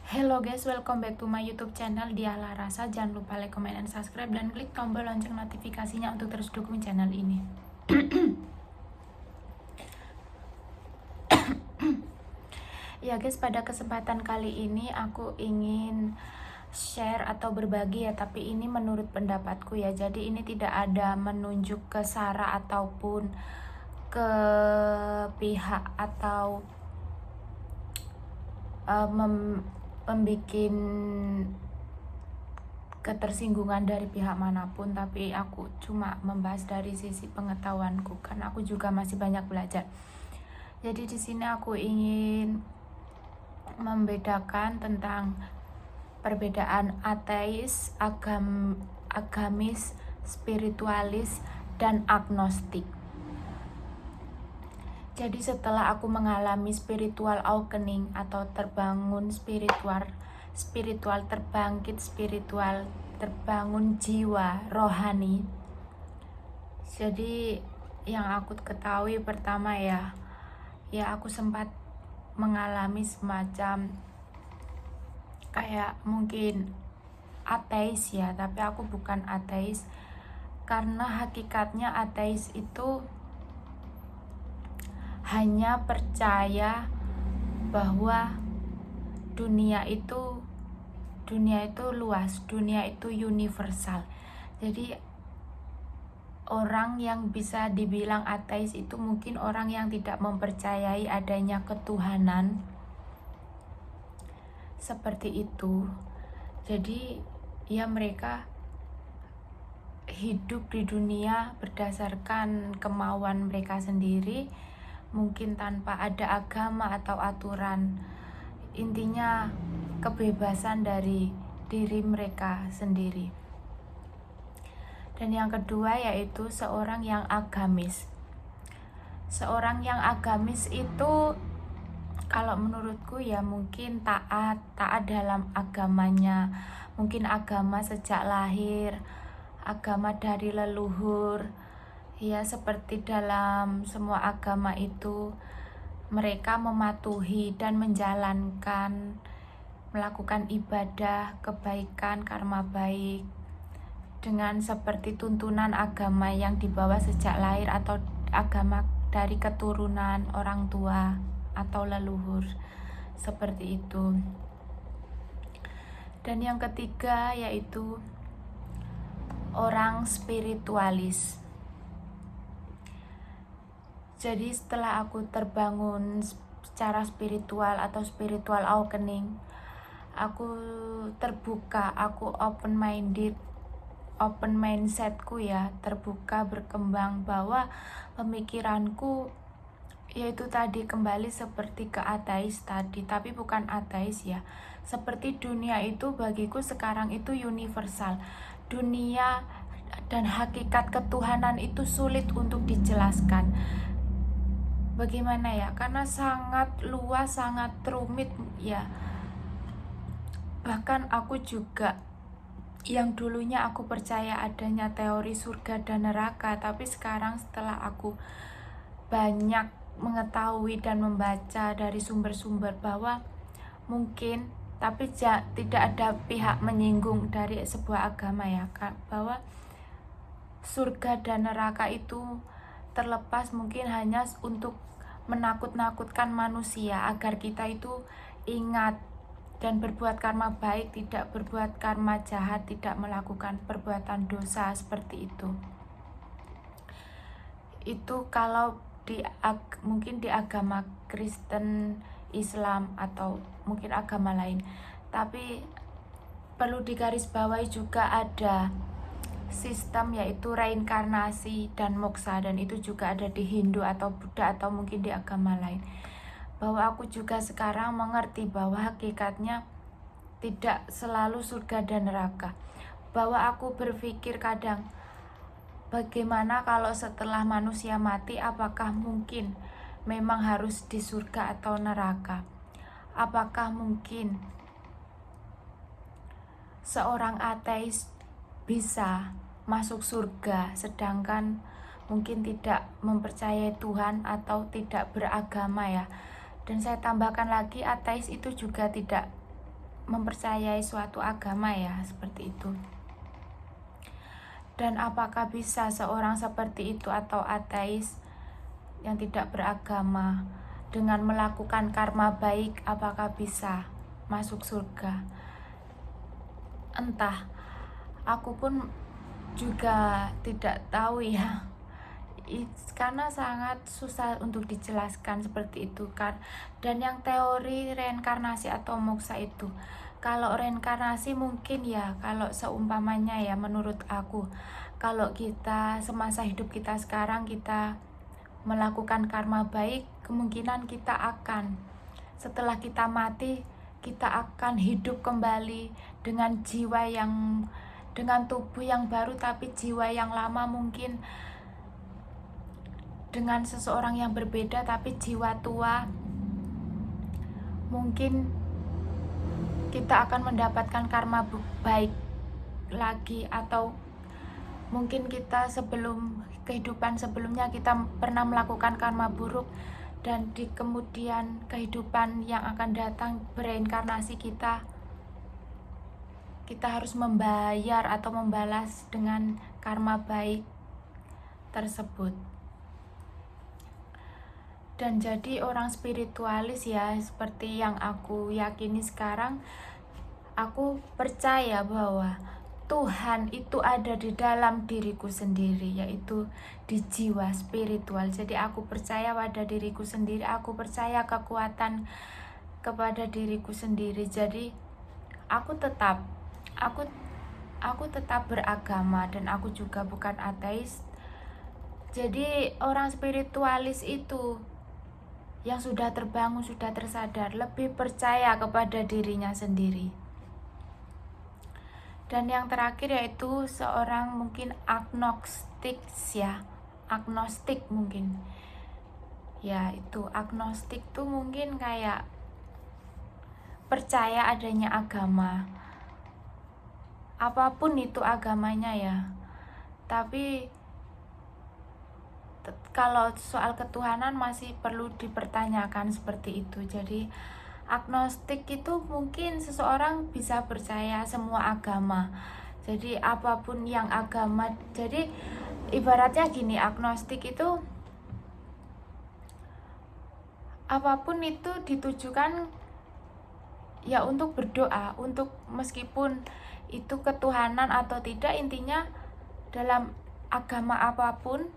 Hello guys, welcome back to my YouTube channel Dialah Rasa. Jangan lupa like, comment, and subscribe dan klik tombol lonceng notifikasinya untuk terus dukung channel ini. Ya guys, pada kesempatan kali ini aku ingin share atau berbagi ya, tapi ini menurut pendapatku ya. Jadi ini tidak ada menunjuk ke sara ataupun ke pihak atau membuat ketersinggungan dari pihak manapun, tapi aku cuma membahas dari sisi pengetahuanku, kan aku juga masih banyak belajar. Jadi di sini aku ingin membedakan tentang perbedaan ateis, agamis, spiritualis, dan agnostik. Jadi setelah aku mengalami spiritual awakening atau terbangun spiritual terbangkit spiritual, terbangun jiwa rohani. Jadi yang aku ketahui pertama ya aku sempat mengalami semacam kayak mungkin ateis ya, tapi aku bukan ateis, karena hakikatnya ateis itu hanya percaya bahwa dunia itu luas, dunia itu universal. Jadi orang yang bisa dibilang ateis itu mungkin orang yang tidak mempercayai adanya ketuhanan, seperti itu. Jadi ya mereka hidup di dunia berdasarkan kemauan mereka sendiri, mungkin tanpa ada agama atau aturan. Intinya kebebasan dari diri mereka sendiri. Dan yang kedua yaitu seorang yang agamis. Seorang yang agamis itu kalau menurutku ya mungkin taat dalam agamanya, mungkin agama sejak lahir, agama dari leluhur. Ya seperti dalam semua agama itu mereka mematuhi dan menjalankan, melakukan ibadah, kebaikan, karma baik dengan seperti tuntunan agama yang dibawa sejak lahir atau agama dari keturunan orang tua atau leluhur, seperti itu. Dan yang ketiga yaitu orang spiritualis. Jadi setelah aku terbangun secara spiritual atau spiritual awakening, aku terbuka, aku open mindsetku ya, terbuka, berkembang, bahwa pemikiranku yaitu tadi kembali seperti ke ateis tadi, tapi bukan ateis ya. Seperti dunia itu bagiku sekarang itu universal. Dunia dan hakikat ketuhanan itu sulit untuk dijelaskan. Bagaimana ya? Karena sangat luas, sangat rumit ya. Bahkan aku juga yang dulunya aku percaya adanya teori surga dan neraka, tapi sekarang setelah aku banyak mengetahui dan membaca dari sumber-sumber bahwa mungkin, tapi tidak ada pihak menyinggung dari sebuah agama ya, bahwa surga dan neraka itu terlepas mungkin hanya untuk menakut-nakutkan manusia agar kita itu ingat dan berbuat karma baik, tidak berbuat karma jahat, tidak melakukan perbuatan dosa, seperti itu. Itu kalau mungkin di agama Kristen, Islam, atau mungkin agama lain. Tapi perlu digarisbawahi juga ada sistem yaitu reinkarnasi dan moksa, dan itu juga ada di Hindu atau Buddha atau mungkin di agama lain. Bahwa aku juga sekarang mengerti bahwa hakikatnya tidak selalu surga dan neraka. Bahwa aku berpikir kadang, bagaimana kalau setelah manusia mati, apakah mungkin memang harus di surga atau neraka? Apakah mungkin seorang ateis bisa masuk surga sedangkan mungkin tidak mempercayai Tuhan atau tidak beragama ya? Dan saya tambahkan lagi, ateis itu juga tidak mempercayai suatu agama ya, seperti itu. Dan apakah bisa seorang seperti itu atau ateis yang tidak beragama dengan melakukan karma baik, apakah bisa masuk surga? Entah, aku pun juga tidak tahu ya, karena sangat susah untuk dijelaskan seperti itu kan. Dan yang teori reinkarnasi atau moksa itu, kalau reinkarnasi mungkin ya, kalau seumpamanya ya, menurut aku, kalau kita semasa hidup kita sekarang kita melakukan karma baik, kemungkinan kita akan, setelah kita mati, kita akan hidup kembali dengan jiwa yang, dengan tubuh yang baru, tapi jiwa yang lama mungkin dengan seseorang yang berbeda, tapi jiwa tua. Mungkin kita akan mendapatkan karma baik lagi, atau mungkin kita sebelum kehidupan sebelumnya kita pernah melakukan karma buruk, dan di kemudian kehidupan yang akan datang bereinkarnasi kita harus membayar atau membalas dengan karma baik tersebut. Dan jadi orang spiritualis ya, seperti yang aku yakini sekarang, aku percaya bahwa Tuhan itu ada di dalam diriku sendiri, yaitu di jiwa spiritual. Jadi aku percaya pada diriku sendiri, aku percaya kekuatan kepada diriku sendiri. Jadi aku tetap beragama, dan aku juga bukan ateis. Jadi orang spiritualis itu yang sudah terbangun, sudah tersadar, lebih percaya kepada dirinya sendiri. Dan yang terakhir yaitu seorang mungkin agnostik ya, agnostik mungkin ya, itu agnostik tuh mungkin kayak percaya adanya agama, apapun itu agamanya ya, tapi kalau soal ketuhanan masih perlu dipertanyakan seperti itu. Jadi agnostik itu mungkin seseorang bisa percaya semua agama, jadi apapun yang agama. Jadi ibaratnya gini, agnostik itu apapun itu ditujukan ya untuk berdoa, untuk meskipun itu ketuhanan atau tidak, intinya dalam agama apapun,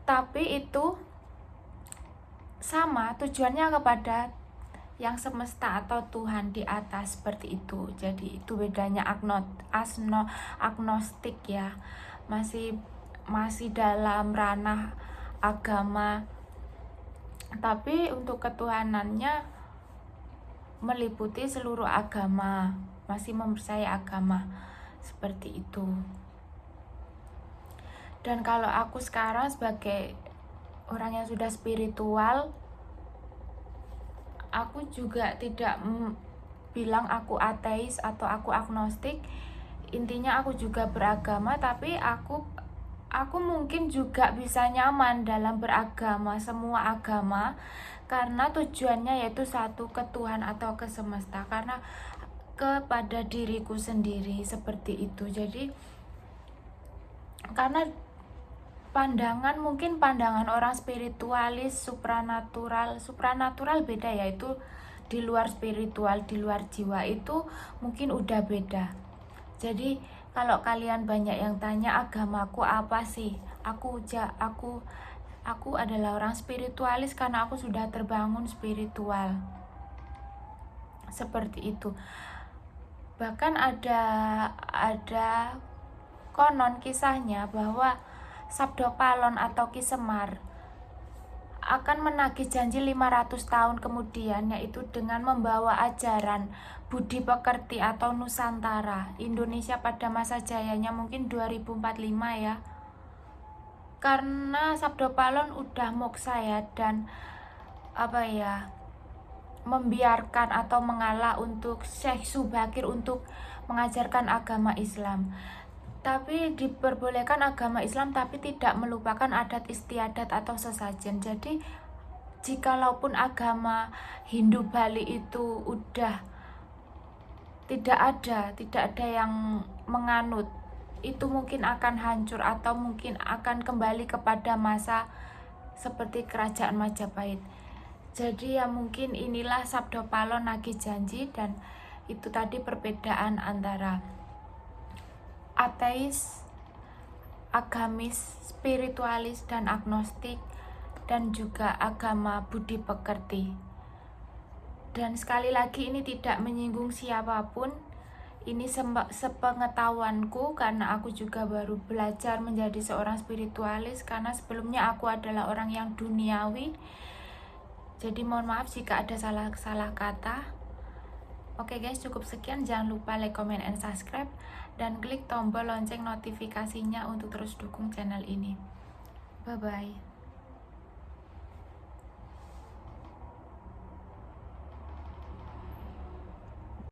tapi itu sama tujuannya kepada yang semesta atau Tuhan di atas, seperti itu. Jadi itu bedanya agnostik ya, masih dalam ranah agama, tapi untuk ketuhanannya meliputi seluruh agama, masih mempercayai agama, seperti itu. Dan kalau aku sekarang sebagai orang yang sudah spiritual, aku juga tidak bilang aku ateis atau aku agnostik. Intinya aku juga beragama, tapi aku mungkin juga bisa nyaman dalam beragama, semua agama, karena tujuannya yaitu satu, ke Tuhan atau ke semesta, karena kepada diriku sendiri, seperti itu. Jadi karena mungkin pandangan orang spiritualis, supranatural beda, yaitu di luar spiritual, di luar jiwa, itu mungkin udah beda. Jadi kalau kalian banyak yang tanya agamaku apa sih, aku adalah orang spiritualis karena aku sudah terbangun spiritual, seperti itu. Bahkan ada konon kisahnya bahwa Sabdo Palon atau Ki Semar akan menagih janji 500 tahun kemudian, yaitu dengan membawa ajaran budi pekerti atau Nusantara Indonesia pada masa jayanya, mungkin 2045 ya. Karena Sabdo Palon udah moksa ya, dan membiarkan atau mengalah untuk Syekh Subakir untuk mengajarkan agama Islam. Tapi diperbolehkan agama Islam, tapi tidak melupakan adat istiadat atau sesajen. Jadi jikalaupun agama Hindu Bali itu udah tidak ada yang menganut, itu mungkin akan hancur atau mungkin akan kembali kepada masa seperti kerajaan Majapahit. Jadi ya mungkin inilah Sabdo Palo nagih janji, dan itu tadi perbedaan antara ateis, agamis, spiritualis, dan agnostik, dan juga agama budi pekerti. Dan sekali lagi ini tidak menyinggung siapapun, ini sepengetahuanku karena aku juga baru belajar menjadi seorang spiritualis, karena sebelumnya aku adalah orang yang duniawi. Jadi mohon maaf jika ada salah kata. Oke guys, cukup sekian. Jangan lupa like, comment, and subscribe, dan klik tombol lonceng notifikasinya untuk terus dukung channel ini. Bye bye.